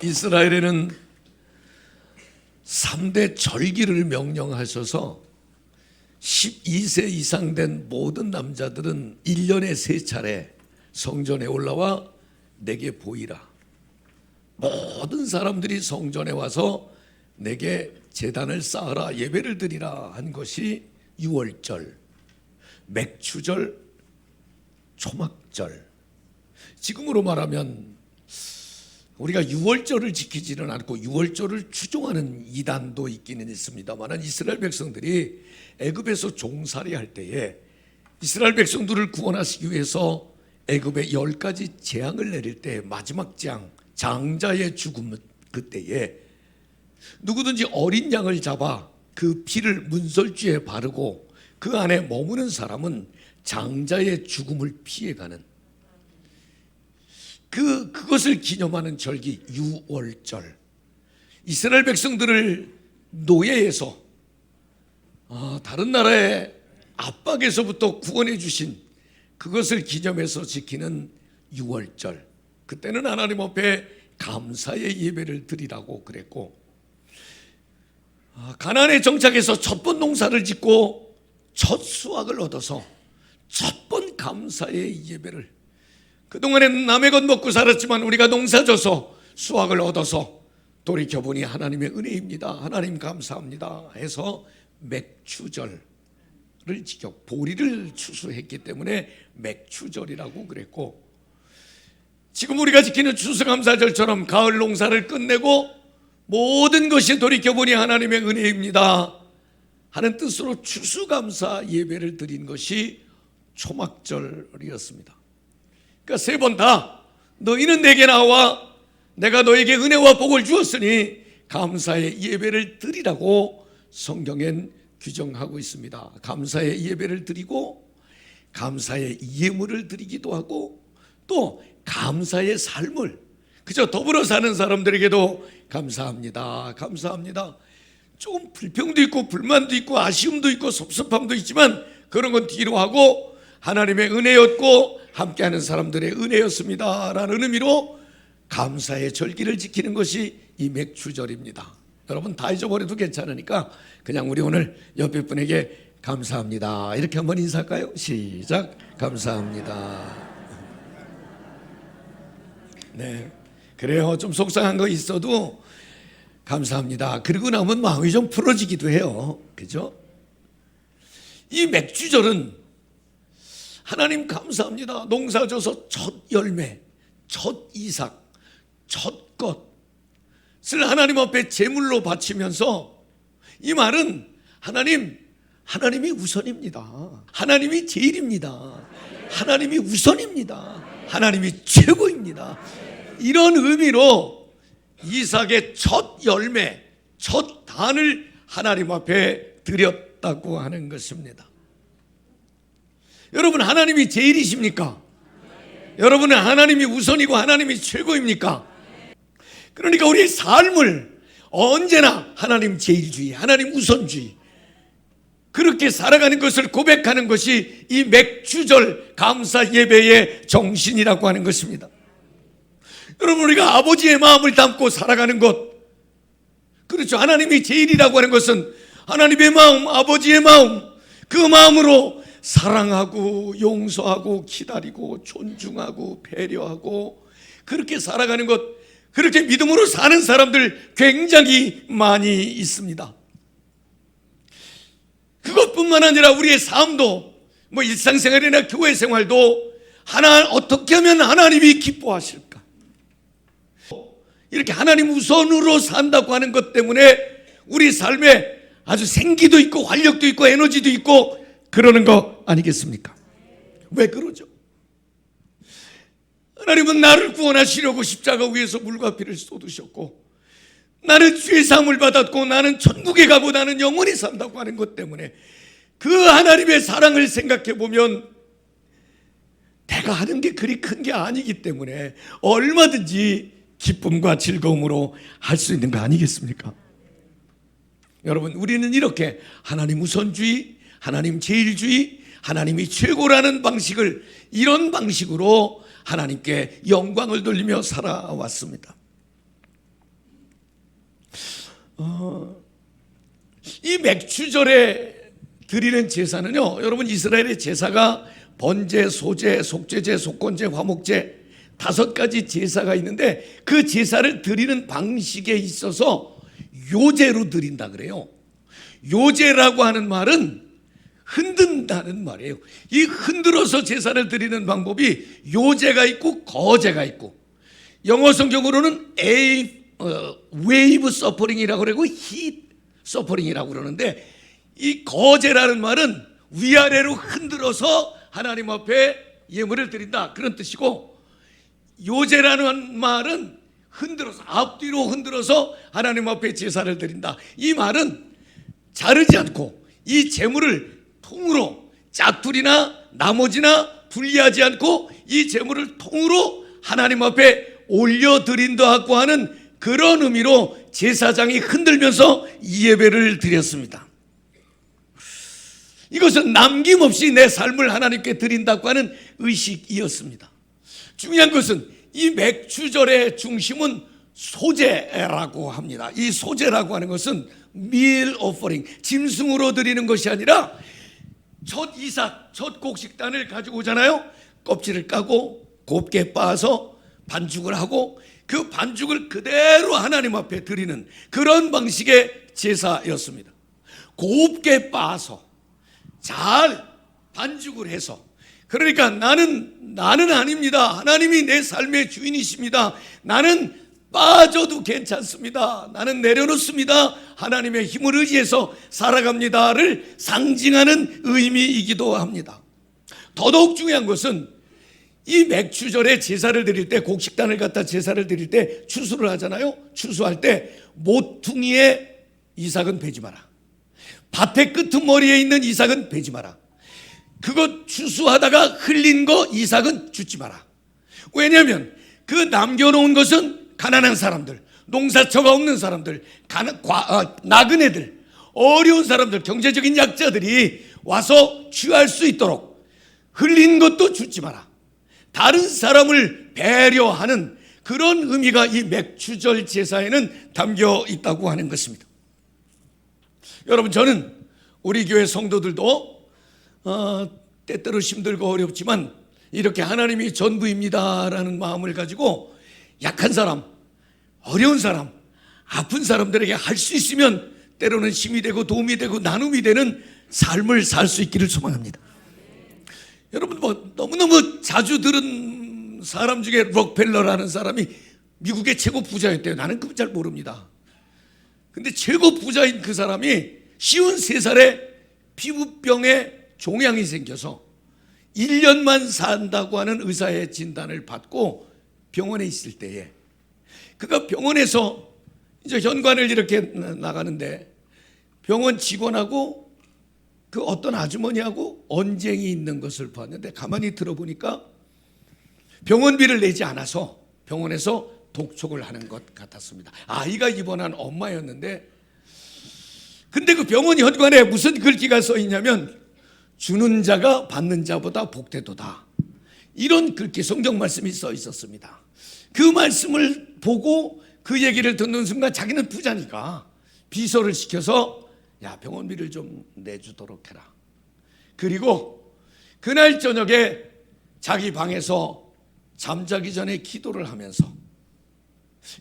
이스라엘에는 3대 절기를 명령하셔서 12세 이상 된 모든 남자들은 1년에 3차례 성전에 올라와 내게 보이라. 모든 사람들이 성전에 와서 내게 제단을 쌓으라, 예배를 드리라 한 것이 유월절, 맥추절, 초막절. 지금으로 말하면 우리가 유월절을 지키지는 않고 유월절을 추종하는 이단도 있기는 있습니다만, 이스라엘 백성들이 애굽에서 종살이 할 때에 이스라엘 백성들을 구원하시기 위해서 애굽에 10가지 재앙을 내릴 때 마지막 재앙, 장자의 죽음, 그때에 누구든지 어린 양을 잡아 그 피를 문설주에 바르고 그 안에 머무는 사람은 장자의 죽음을 피해가는 그것을 기념하는 절기 유월절. 이스라엘 백성들을 노예에서 다른 나라의 압박에서부터 구원해 주신 그것을 기념해서 지키는 유월절. 그때는 하나님 앞에 감사의 예배를 드리라고 그랬고, 가나안에 정착해서 첫 번 농사를 짓고 첫 수확을 얻어서 첫 번 감사의 예배를, 그동안에는 남의 것 먹고 살았지만 우리가 농사져서 수확을 얻어서 돌이켜보니 하나님의 은혜입니다, 하나님 감사합니다 해서 맥추절을 지켜 보리를 추수했기 때문에 맥추절이라고 그랬고, 지금 우리가 지키는 추수감사절처럼 가을 농사를 끝내고 모든 것이 돌이켜보니 하나님의 은혜입니다 하는 뜻으로 추수감사 예배를 드린 것이 초막절이었습니다. 그러니까 3번 다 너희는 내게 나와 내가 너에게 은혜와 복을 주었으니 감사의 예배를 드리라고 성경엔 규정하고 있습니다. 감사의 예배를 드리고 감사의 예물을 드리기도 하고 또 감사의 삶을 그저 더불어 사는 사람들에게도 감사합니다, 감사합니다. 조금 불평도 있고 불만도 있고 아쉬움도 있고 섭섭함도 있지만 그런 건 뒤로 하고 하나님의 은혜였고 함께하는 사람들의 은혜였습니다 라는 의미로 감사의 절기를 지키는 것이 이 맥추절입니다. 여러분 다 잊어버려도 괜찮으니까 그냥 우리 오늘 옆에 분에게 감사합니다 이렇게 한번 인사할까요? 시작. 감사합니다. 네, 그래요. 좀 속상한 거 있어도 감사합니다. 그리고 나면 마음이 좀 풀어지기도 해요. 그죠? 이 맥주절은 하나님 감사합니다. 농사 져서 첫 열매, 첫 이삭, 첫 것을 하나님 앞에 제물로 바치면서 이 말은 하나님이 우선입니다. 하나님이 제일입니다. 하나님이 우선입니다. 하나님이 최고입니다. 이런 의미로 이삭의 첫 열매, 첫 단을 하나님 앞에 드렸다고 하는 것입니다. 여러분 하나님이 제일이십니까? 여러분은 하나님이 우선이고 하나님이 최고입니까? 그러니까 우리의 삶을 언제나 하나님 제일주의, 하나님 우선주의 그렇게 살아가는 것을 고백하는 것이 이 맥추절 감사 예배의 정신이라고 하는 것입니다. 여러분 우리가 아버지의 마음을 담고 살아가는 것, 그렇죠. 하나님이 제일이라고 하는 것은 하나님의 마음, 아버지의 마음, 그 마음으로 사랑하고 용서하고 기다리고 존중하고 배려하고 그렇게 살아가는 것, 그렇게 믿음으로 사는 사람들 굉장히 많이 있습니다. 그것뿐만 아니라 우리의 삶도 일상생활이나 교회 생활도 어떻게 하면 하나님이 기뻐하실까? 이렇게 하나님 우선으로 산다고 하는 것 때문에 우리 삶에 아주 생기도 있고 활력도 있고 에너지도 있고 그러는 거 아니겠습니까? 왜 그러죠? 하나님은 나를 구원하시려고 십자가 위에서 물과 피를 쏟으셨고 나는 죄 사함을 받았고 나는 천국에 가고 나는 영원히 산다고 하는 것 때문에 그 하나님의 사랑을 생각해 보면 내가 하는 게 그리 큰 게 아니기 때문에 얼마든지 기쁨과 즐거움으로 할 수 있는 거 아니겠습니까? 여러분 우리는 이렇게 하나님 우선주의, 하나님 제일주의, 하나님이 최고라는 방식을 이런 방식으로 하나님께 영광을 돌리며 살아왔습니다. 이 맥추절에 드리는 제사는요, 여러분 이스라엘의 제사가 번제, 소제, 속죄제, 속건제, 화목제 5가지 제사가 있는데 그 제사를 드리는 방식에 있어서 요제로 드린다 그래요. 요제라고 하는 말은 흔든다는 말이에요. 이 흔들어서 제사를 드리는 방법이 요제가 있고 거제가 있고, 영어 성경으로는 wave suffering이라고 그러고 heat suffering이라고 그러는데, 이 거제라는 말은 위아래로 흔들어서 하나님 앞에 예물을 드린다 그런 뜻이고, 요제라는 말은 흔들어서 앞뒤로 흔들어서 하나님 앞에 제사를 드린다. 이 말은 자르지 않고 이 제물을 통으로 짜투리나 나머지나 분리하지 않고 이 제물을 통으로 하나님 앞에 올려드린다고 하는 그런 의미로 제사장이 흔들면서 이 예배를 드렸습니다. 이것은 남김없이 내 삶을 하나님께 드린다고 하는 의식이었습니다. 중요한 것은 이 맥추절의 중심은 소제라고 합니다. 이 소제라고 하는 것은 meal offering, 짐승으로 드리는 것이 아니라 첫 이삭, 첫 곡식단을 가지고 오잖아요. 껍질을 까고 곱게 빻아서 반죽을 하고 그 반죽을 그대로 하나님 앞에 드리는 그런 방식의 제사였습니다. 곱게 빻아서 잘 반죽을 해서, 그러니까 나는 아닙니다. 하나님이 내 삶의 주인이십니다. 나는 빠져도 괜찮습니다. 나는 내려놓습니다. 하나님의 힘을 의지해서 살아갑니다를 상징하는 의미이기도 합니다. 더더욱 중요한 것은 이 맥추절에 제사를 드릴 때, 곡식단을 갖다 제사를 드릴 때 추수를 하잖아요. 추수할 때 모퉁이에 이삭은 베지 마라. 밭의 끄트머리에 있는 이삭은 베지 마라. 그거 추수하다가 흘린 거 이삭은 줍지 마라. 왜냐하면 그 남겨놓은 것은 가난한 사람들, 농사처가 없는 사람들, 나그네들, 어려운 사람들, 경제적인 약자들이 와서 취할 수 있도록 흘린 것도 줍지 마라. 다른 사람을 배려하는 그런 의미가 이 맥추절 제사에는 담겨 있다고 하는 것입니다. 여러분, 저는 우리 교회 성도들도 때때로 힘들고 어렵지만 이렇게 하나님이 전부입니다라는 마음을 가지고 약한 사람, 어려운 사람, 아픈 사람들에게 할 수 있으면 때로는 힘이 되고 도움이 되고 나눔이 되는 삶을 살 수 있기를 소망합니다. 여러분, 너무너무 자주 들은 사람 중에 록펠러라는 사람이 미국의 최고 부자였대요. 나는 그분 잘 모릅니다. 근데 최고 부자인 그 사람이 53살에 피부병에 종양이 생겨서 1년만 산다고 하는 의사의 진단을 받고 병원에 있을 때에, 그가 병원에서 이제 현관을 이렇게 나가는데 병원 직원하고 그 어떤 아주머니하고 언쟁이 있는 것을 봤는데, 가만히 들어보니까 병원비를 내지 않아서 병원에서 독촉을 하는 것 같았습니다. 아이가 입원한 엄마였는데, 근데 그 병원 현관에 무슨 글귀가 써 있냐면 주는 자가 받는 자보다 복되도다, 이런 글귀, 성경 말씀이 써 있었습니다. 그 말씀을 보고 그 얘기를 듣는 순간 자기는 부자니까 비서를 시켜서 야, 병원비를 좀 내주도록 해라. 그리고 그날 저녁에 자기 방에서 잠자기 전에 기도를 하면서,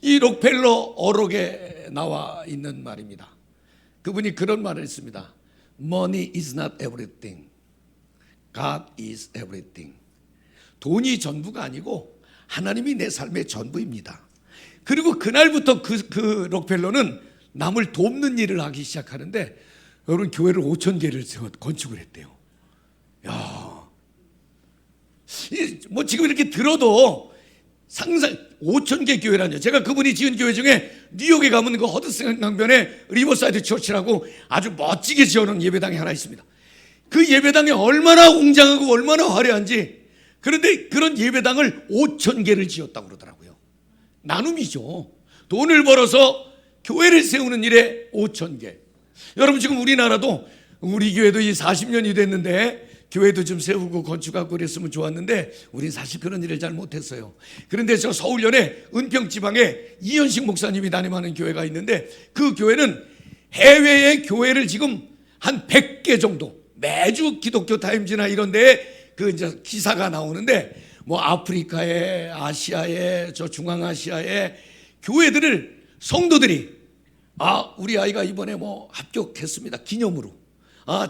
이 록펠러 어록에 나와 있는 말입니다. 그분이 그런 말을 했습니다. Money is not everything. God is everything. 돈이 전부가 아니고 하나님이 내 삶의 전부입니다. 그리고 그날부터 그 록펠러는 남을 돕는 일을 하기 시작하는데, 여러분, 교회를 5,000개를 건축을 했대요. 야, 뭐 지금 이렇게 들어도 상상, 5,000개 교회라뇨. 제가 그분이 지은 교회 중에 뉴욕에 가면 그 허드슨 강변에 리버사이드 처치라고 아주 멋지게 지어놓은 예배당이 하나 있습니다. 그 예배당이 얼마나 웅장하고 얼마나 화려한지, 그런데 그런 예배당을 5,000개를 지었다고 그러더라고요. 나눔이죠. 돈을 벌어서 교회를 세우는 일에 5,000개. 여러분, 지금 우리나라도, 우리 교회도 이 40년이 됐는데 교회도 좀 세우고 건축하고 그랬으면 좋았는데 우린 사실 그런 일을 잘 못했어요. 그런데 저 서울연에 은평지방에 이현식 목사님이 담임하는 교회가 있는데 그 교회는 해외의 교회를 지금 한 100개 정도 매주 기독교 타임즈나 이런 데에 그 이제 기사가 나오는데 뭐 아프리카에, 아시아에, 저 중앙아시아에 교회들을 성도들이 우리 아이가 이번에 뭐 합격했습니다 기념으로,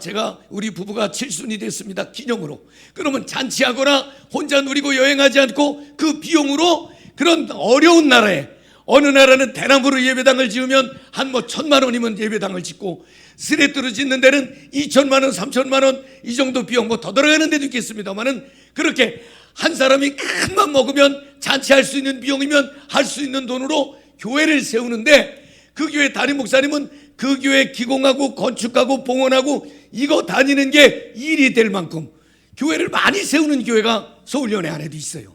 제가 우리 부부가 7순이 됐습니다 기념으로, 그러면 잔치하거나 혼자 누리고 여행하지 않고 그 비용으로 그런 어려운 나라에, 어느 나라는 대나무로 예배당을 지으면 한 뭐 1,000만 원이면 예배당을 짓고 스레트로 짓는 데는 2,000만 원, 3,000만 원 이 정도 비용, 뭐 더 들어가는 데도 있겠습니다만은 그렇게 한 사람이 큰 맘 먹으면 잔치할 수 있는 비용이면 할 수 있는 돈으로 교회를 세우는데, 그 교회 담임 목사님은 그 교회 기공하고 건축하고 봉헌하고 이거 다니는 게 일이 될 만큼 교회를 많이 세우는 교회가 서울연회 안에도 있어요.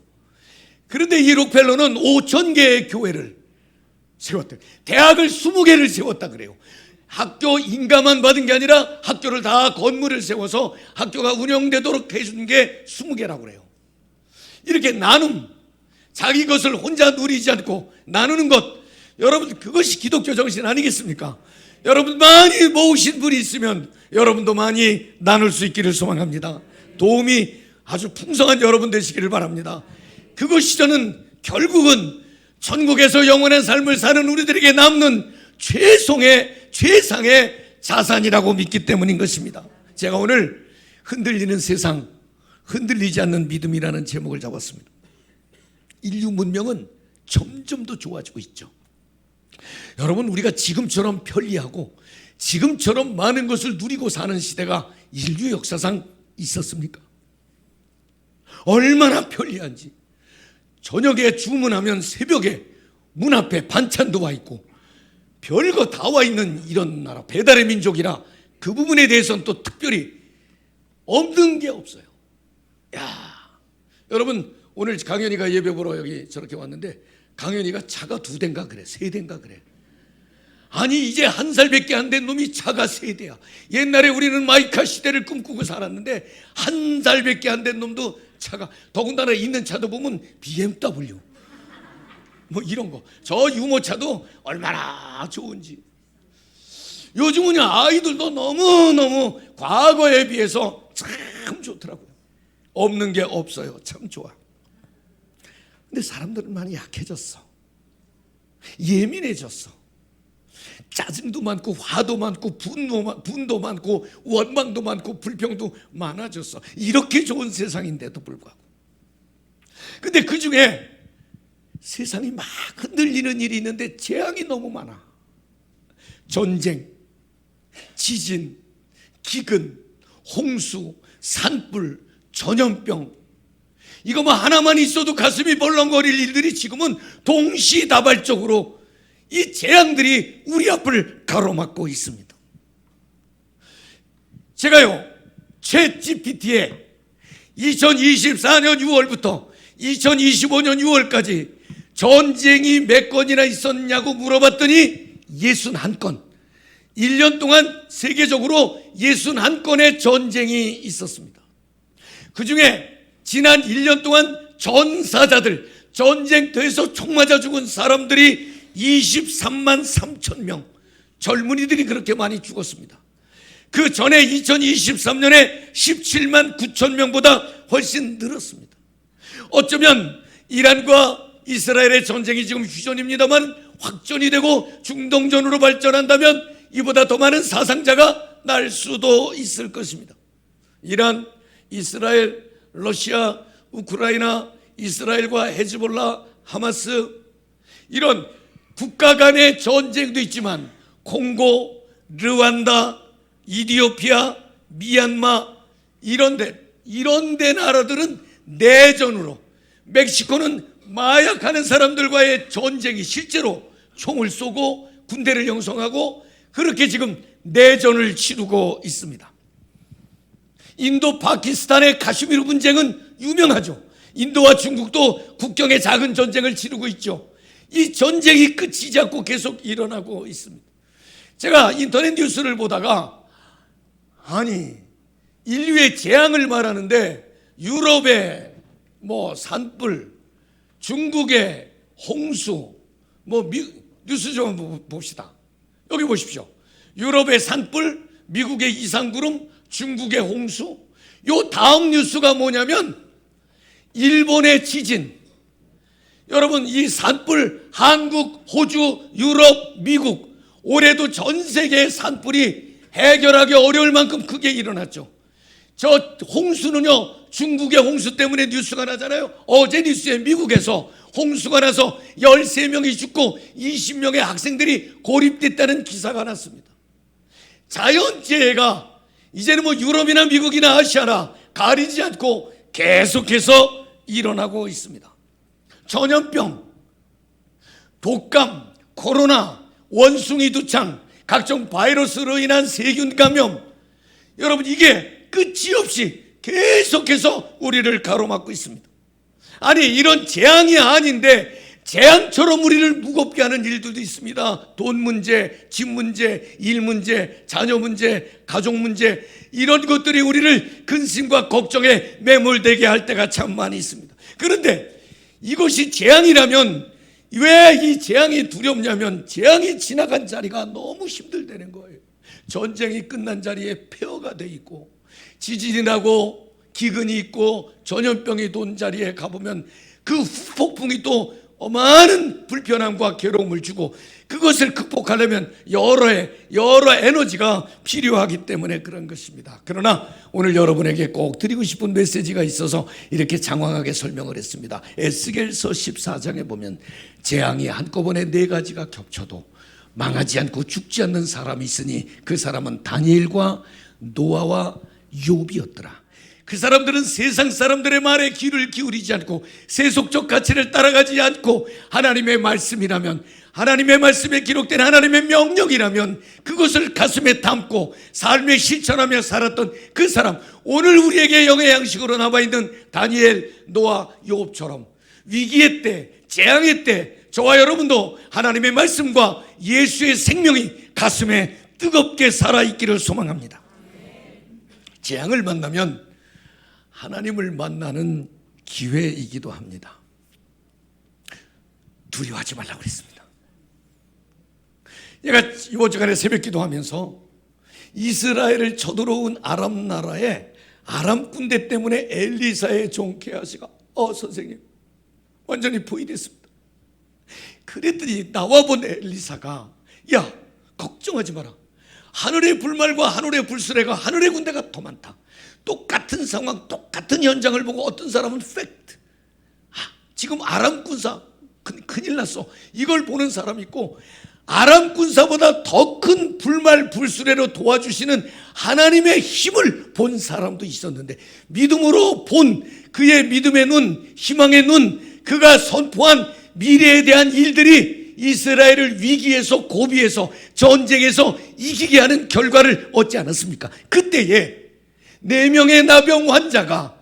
그런데 이 록펠러는 5,000개의 교회를 세웠대요. 대학을 20개를 세웠다 그래요. 학교 인가만 받은 게 아니라 학교를 다 건물을 세워서 학교가 운영되도록 해준 게 20개라고 그래요. 이렇게 나눔, 자기 것을 혼자 누리지 않고 나누는 것, 여러분 그것이 기독교 정신 아니겠습니까? 여러분 많이 모으신 분이 있으면 여러분도 많이 나눌 수 있기를 소망합니다. 도움이 아주 풍성한 여러분 되시기를 바랍니다. 그것이 저는 결국은 천국에서 영원한 삶을 사는 우리들에게 남는 최상의 자산이라고 믿기 때문인 것입니다. 제가 오늘 흔들리는 세상, 흔들리지 않는 믿음이라는 제목을 잡았습니다. 인류 문명은 점점 더 좋아지고 있죠. 여러분, 우리가 지금처럼 편리하고 지금처럼 많은 것을 누리고 사는 시대가 인류 역사상 있었습니까? 얼마나 편리한지. 저녁에 주문하면 새벽에 문 앞에 반찬도 와 있고 별거 다 와 있는 이런 나라, 배달의 민족이라 그 부분에 대해서는 또 특별히 없는 게 없어요. 여러분, 오늘 강현이가 예배 보러 여기 저렇게 왔는데 강현이가 차가 2대인가 그래, 3대인가 그래. 아니 이제 1살밖에 안 된 놈이 차가 3대야. 옛날에 우리는 마이카 시대를 꿈꾸고 살았는데 1살밖에 안 된 놈도 차가, 더군다나 있는 차도 보면 BMW 뭐 이런 거, 저 유모차도 얼마나 좋은지. 요즘은 아이들도 너무너무 과거에 비해서 참 좋더라고요. 없는 게 없어요. 참 좋아. 근데 사람들은 많이 약해졌어. 예민해졌어. 짜증도 많고 화도 많고 분도 많고 원망도 많고 불평도 많아졌어. 이렇게 좋은 세상인데도 불구하고. 근데 그 중에 세상이 막 흔들리는 일이 있는데 재앙이 너무 많아. 전쟁, 지진, 기근, 홍수, 산불, 전염병, 이거 뭐 하나만 있어도 가슴이 벌렁거릴 일들이 지금은 동시다발적으로 이 재앙들이 우리 앞을 가로막고 있습니다. 제가요, 챗GPT에 2024년 6월부터 2025년 6월까지 전쟁이 몇 건이나 있었냐고 물어봤더니 61건. 1년 동안 세계적으로 61건의 전쟁이 있었습니다. 그 중에 지난 1년 동안 전사자들, 전쟁터에서 총 맞아 죽은 사람들이 23만 3천 명, 젊은이들이 그렇게 많이 죽었습니다. 그 전에 2023년에 17만 9천 명보다 훨씬 늘었습니다. 어쩌면 이란과 이스라엘의 전쟁이 지금 휴전입니다만 확전이 되고 중동전으로 발전한다면 이보다 더 많은 사상자가 날 수도 있을 것입니다. 이란, 이스라엘, 러시아, 우크라이나, 이스라엘과 헤즈볼라, 하마스, 이런 국가 간의 전쟁도 있지만 콩고, 르완다, 이디오피아, 미얀마 이런 데 나라들은 내전으로, 멕시코는 마약하는 사람들과의 전쟁이 실제로 총을 쏘고 군대를 형성하고 그렇게 지금 내전을 치르고 있습니다. 인도 파키스탄의 카슈미르 분쟁은 유명하죠. 인도와 중국도 국경의 작은 전쟁을 치르고 있죠. 이 전쟁이 끝이지 않고 계속 일어나고 있습니다. 제가 인터넷 뉴스를 보다가 아니 인류의 재앙을 말하는데 유럽의 산불, 중국의 홍수, 뉴스 좀 봅시다. 여기 보십시오. 유럽의 산불, 미국의 이상구름, 중국의 홍수. 요 다음 뉴스가 뭐냐면 일본의 지진. 여러분, 이 산불, 한국, 호주, 유럽, 미국, 올해도 전 세계의 산불이 해결하기 어려울 만큼 크게 일어났죠. 저 홍수는요, 중국의 홍수 때문에 뉴스가 나잖아요. 어제 뉴스에 미국에서 홍수가 나서 13명이 죽고 20명의 학생들이 고립됐다는 기사가 났습니다. 자연재해가 이제는 유럽이나 미국이나 아시아나 가리지 않고 계속해서 일어나고 있습니다. 전염병, 독감, 코로나, 원숭이 두창, 각종 바이러스로 인한 세균 감염, 여러분 이게 끝이 없이 계속해서 우리를 가로막고 있습니다. 아니, 이런 재앙이 아닌데 재앙처럼 우리를 무겁게 하는 일들도 있습니다. 돈 문제, 집 문제, 일 문제, 자녀 문제, 가족 문제, 이런 것들이 우리를 근심과 걱정에 매몰되게 할 때가 참 많이 있습니다. 그런데 이것이 재앙이라면 왜 이 재앙이 두렵냐면 재앙이 지나간 자리가 너무 힘들다는 거예요. 전쟁이 끝난 자리에 폐허가 돼 있고, 지진이 나고 기근이 있고 전염병이 돈 자리에 가보면 그 후폭풍이 또 많은 불편함과 괴로움을 주고, 그것을 극복하려면 여러 에너지가 필요하기 때문에 그런 것입니다. 그러나 오늘 여러분에게 꼭 드리고 싶은 메시지가 있어서 이렇게 장황하게 설명을 했습니다. 에스겔서 14장에 보면 재앙이 한꺼번에 4가지가 겹쳐도 망하지 않고 죽지 않는 사람이 있으니 그 사람은 다니엘과 노아와 욥이었더라. 그 사람들은 세상 사람들의 말에 귀를 기울이지 않고 세속적 가치를 따라가지 않고 하나님의 말씀이라면, 하나님의 말씀에 기록된 하나님의 명령이라면 그것을 가슴에 담고 삶에 실천하며 살았던 그 사람, 오늘 우리에게 영의 양식으로 남아있는 다니엘, 노아, 욥처럼 위기의 때, 재앙의 때 저와 여러분도 하나님의 말씀과 예수의 생명이 가슴에 뜨겁게 살아있기를 소망합니다. 재앙을 만나면 하나님을 만나는 기회이기도 합니다. 두려워하지 말라고 그랬습니다. 얘가 이번 주간에 새벽 기도하면서 이스라엘을 쳐들어온 아람 나라의 아람 군대 때문에 엘리사의 종 게하시가 선생님 완전히 포위됐습니다. 그랬더니 나와본 엘리사가 야, 걱정하지 마라. 하늘의 불말과 하늘의 불수레가, 하늘의 군대가 더 많다. 똑같은 상황, 똑같은 현장을 보고 어떤 사람은 팩트, 지금 아람 군사 큰일 났어, 이걸 보는 사람이 있고, 아람 군사보다 더 큰 불말 불수레로 도와주시는 하나님의 힘을 본 사람도 있었는데, 믿음으로 본 그의 믿음의 눈, 희망의 눈, 그가 선포한 미래에 대한 일들이 이스라엘을 위기에서, 고비에서, 전쟁에서 이기게 하는 결과를 얻지 않았습니까? 그때에 4명의 나병 환자가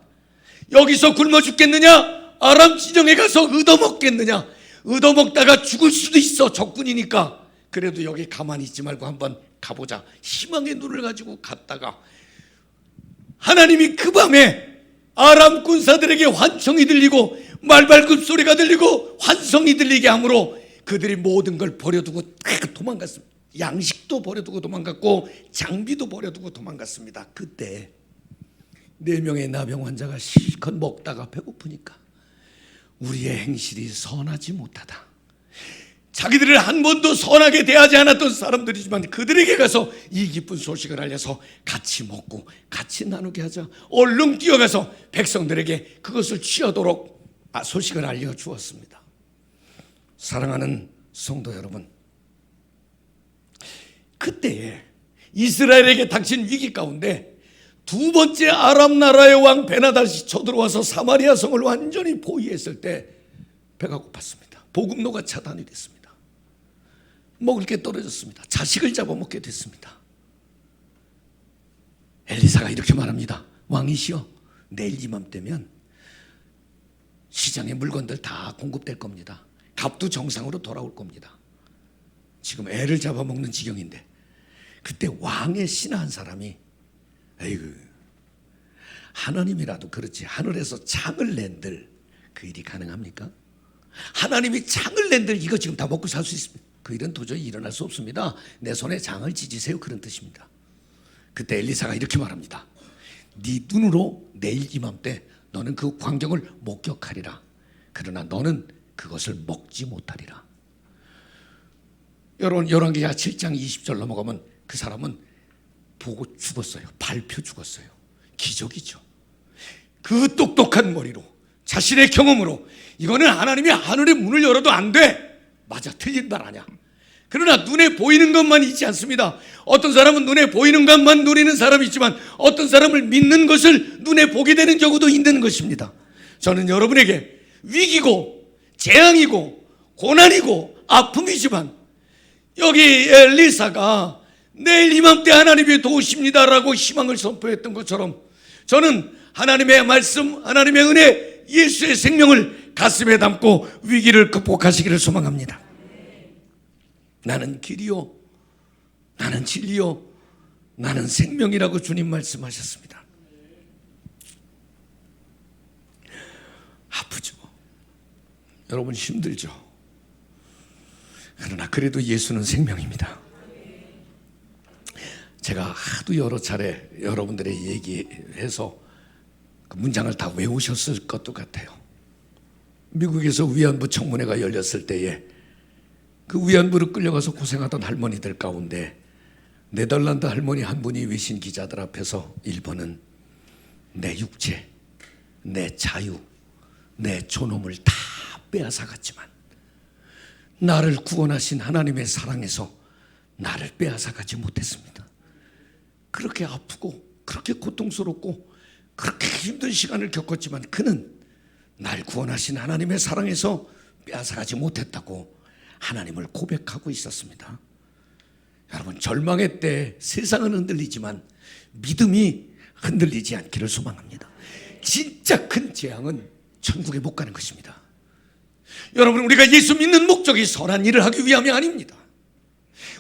여기서 굶어 죽겠느냐, 아람 지정에 가서 얻어먹겠느냐, 얻어먹다가 죽을 수도 있어, 적군이니까. 그래도 여기 가만히 있지 말고 한번 가보자. 희망의 눈을 가지고 갔다가 하나님이 그 밤에 아람 군사들에게 환청이 들리고 말발굽 소리가 들리고 환성이 들리게 하므로 그들이 모든 걸 버려두고 도망갔습니다. 양식도 버려두고 도망갔고 장비도 버려두고 도망갔습니다. 그때 4명의 나병 환자가 실컷 먹다가 배고프니까 우리의 행실이 선하지 못하다. 자기들을 한 번도 선하게 대하지 않았던 사람들이지만 그들에게 가서 이 기쁜 소식을 알려서 같이 먹고 같이 나누게 하자. 얼른 뛰어가서 백성들에게 그것을 취하도록 소식을 알려주었습니다. 사랑하는 성도 여러분, 그때에 이스라엘에게 닥친 위기 가운데 2번째 아람 나라의 왕 베나다시 쳐들어와서 사마리아 성을 완전히 포위했을 때 배가 고팠습니다. 보급로가 차단이 됐습니다. 먹을 게 떨어졌습니다. 자식을 잡아먹게 됐습니다. 엘리사가 이렇게 말합니다. 왕이시여, 내일 이맘때면 시장에 물건들 다 공급될 겁니다. 값도 정상으로 돌아올 겁니다. 지금 애를 잡아먹는 지경인데, 그때 왕의 신하 한 사람이, 에이구, 하나님이라도 그렇지 하늘에서 창을 낸들 그 일이 가능합니까? 하나님이 창을 낸들 이거 지금 다 먹고 살 수 있습니다. 그 일은 도저히 일어날 수 없습니다. 내 손에 장을 찢으세요, 그런 뜻입니다. 그때 엘리사가 이렇게 말합니다. 네 눈으로 내일 이맘때 너는 그 광경을 목격하리라. 그러나 너는 그것을 먹지 못하리라. 여러분, 열왕기하 7장 20절 넘어가면 그 사람은 보고 죽었어요. 밟혀 죽었어요. 기적이죠. 그 똑똑한 머리로 자신의 경험으로 이거는 하나님이 하늘의 문을 열어도 안 돼. 맞아, 틀린 말 아니야. 그러나 눈에 보이는 것만 있지 않습니다. 어떤 사람은 눈에 보이는 것만 누리는 사람이 있지만 어떤 사람을 믿는 것을 눈에 보게 되는 경우도 있는 것입니다. 저는 여러분에게 위기고 재앙이고 고난이고 아픔이지만 여기 엘리사가 내일 이맘때 하나님이 도우십니다라고 희망을 선포했던 것처럼 저는 하나님의 말씀, 하나님의 은혜, 예수의 생명을 가슴에 담고 위기를 극복하시기를 소망합니다. 나는 길이요, 나는 진리요, 나는 생명이라고 주님 말씀하셨습니다. 아프죠. 여러분 힘들죠. 그러나 그래도 예수는 생명입니다. 제가 하도 여러 차례 여러분들의 얘기해서 그 문장을 다 외우셨을 것도 같아요. 미국에서 위안부 청문회가 열렸을 때에 그 위안부로 끌려가서 고생하던 할머니들 가운데 네덜란드 할머니 한 분이 외신 기자들 앞에서 1번은 내 육체, 내 자유, 내 존엄을 다 빼앗아갔지만 나를 구원하신 하나님의 사랑에서 나를 빼앗아가지 못했습니다. 그렇게 아프고 그렇게 고통스럽고 그렇게 힘든 시간을 겪었지만 그는 날 구원하신 하나님의 사랑에서 빼앗아가지 못했다고 하나님을 고백하고 있었습니다. 여러분, 절망의 때 세상은 흔들리지만 믿음이 흔들리지 않기를 소망합니다. 진짜 큰 재앙은 천국에 못 가는 것입니다. 여러분, 우리가 예수 믿는 목적이 선한 일을 하기 위함이 아닙니다.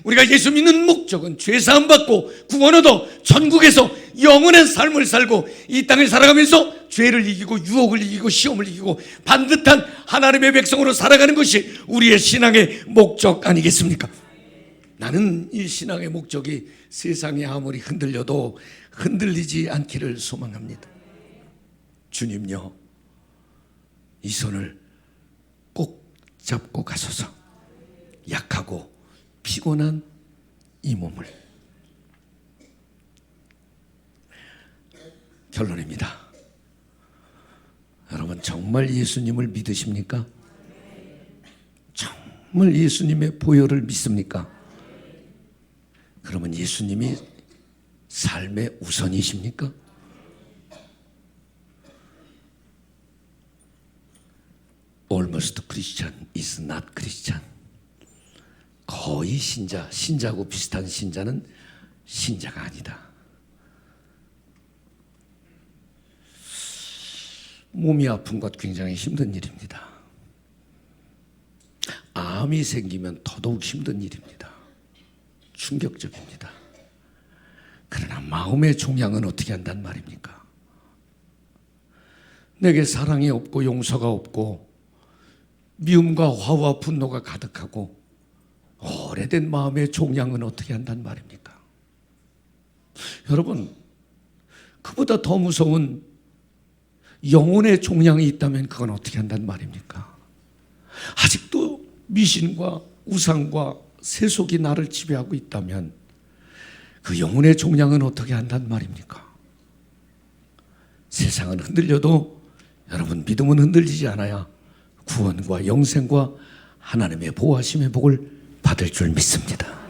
우리가 예수 믿는 목적은 죄 사함 받고 구원 얻어 천국에서 영원한 삶을 살고 이 땅을 살아가면서 죄를 이기고 유혹을 이기고 시험을 이기고 반듯한 하나님의 백성으로 살아가는 것이 우리의 신앙의 목적 아니겠습니까? 나는 이 신앙의 목적이 세상이 아무리 흔들려도 흔들리지 않기를 소망합니다. 주님요, 이 손을 꼭 잡고 가소서. 약하고 피곤한 이 몸을. 결론입니다. 여러분, 정말 예수님을 믿으십니까? 정말 예수님의 보혈을 믿습니까? 그러면 예수님이 삶의 우선이십니까? Almost Christian is not Christian. 거의 신자, 신자하고 비슷한 신자는 신자가 아니다. 몸이 아픈 것 굉장히 힘든 일입니다. 암이 생기면 더더욱 힘든 일입니다. 충격적입니다. 그러나 마음의 종양은 어떻게 한단 말입니까? 내게 사랑이 없고 용서가 없고 미움과 화와 분노가 가득하고 오래된 마음의 종양은 어떻게 한단 말입니까? 여러분, 그보다 더 무서운 영혼의 종양이 있다면 그건 어떻게 한단 말입니까? 아직도 미신과 우상과 세속이 나를 지배하고 있다면 그 영혼의 종양은 어떻게 한단 말입니까? 세상은 흔들려도 여러분, 믿음은 흔들리지 않아야 구원과 영생과 하나님의 보호하심의 복을 받을 줄 믿습니다.